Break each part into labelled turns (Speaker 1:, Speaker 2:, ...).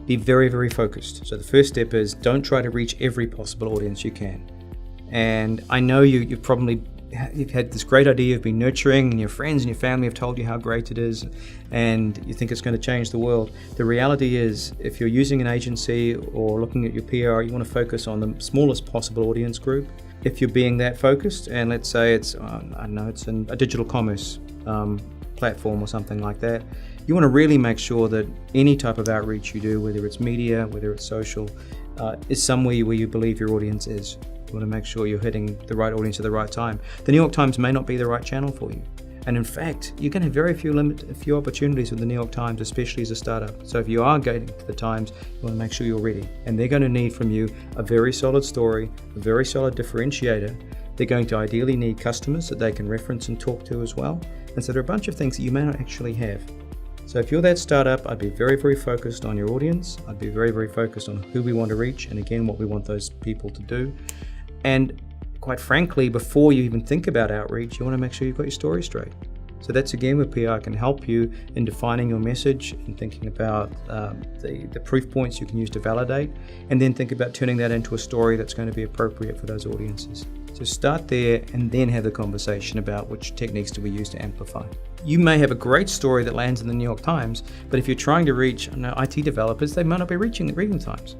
Speaker 1: be very, very focused. So the first step is don't try to reach every possible audience you can. And I know you've had this great idea you've been nurturing, and your friends and your family have told you how great it is, and you think it's going to change the world. The reality is, if you're using an agency or looking at your PR, you want to focus on the smallest possible audience group. If you're being that focused, and let's say it's a digital commerce platform or something like that, you want to really make sure that any type of outreach you do, whether it's media, whether it's social, is somewhere where you believe your audience is. You want to make sure you're hitting the right audience at the right time. The New York Times may not be the right channel for you. And in fact, you're going to have very few opportunities with the New York Times, especially as a startup. So if you are going to the Times, you want to make sure you're ready. And they're going to need from you a very solid story, a very solid differentiator. They're going to ideally need customers that they can reference and talk to as well. And so there are a bunch of things that you may not actually have. So if you're that startup, I'd be very, very focused on your audience. I'd be very, very focused on who we want to reach, and again, what we want those people to do. And quite frankly, before you even think about outreach, you want to make sure you've got your story straight. So that's again where PR can help you in defining your message and thinking about the proof points you can use to validate, and then think about turning that into a story that's going to be appropriate for those audiences. So start there and then have the conversation about which techniques do we use to amplify. You may have a great story that lands in the New York Times, but if you're trying to reach IT developers, they might not be reading the Times.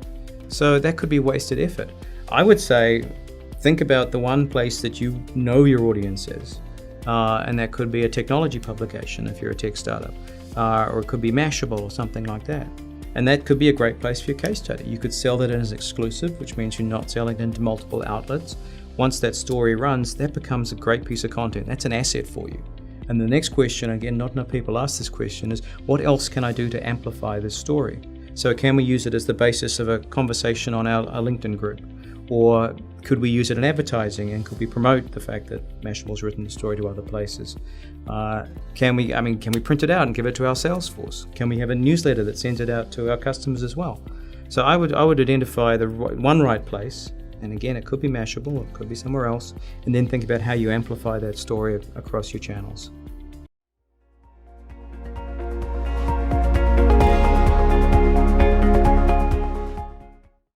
Speaker 1: So that could be wasted effort. I would say, think about the one place that you know your audience is, and that could be a technology publication if you're a tech startup, or it could be Mashable or something like that. And that could be a great place for your case study. You could sell that in as exclusive, which means you're not selling it into multiple outlets. Once that story runs, that becomes a great piece of content. That's an asset for you. And the next question, again, not enough people ask this question, is what else can I do to amplify this story? So can we use it as the basis of a conversation on our LinkedIn group? Or could we use it in advertising, and could we promote the fact that Mashable's written the story to other places? Can we print it out and give it to our sales force? Can we have a newsletter that sends it out to our customers as well? So I would identify the right place, and again, it could be Mashable, or it could be somewhere else, and then think about how you amplify that story across your channels.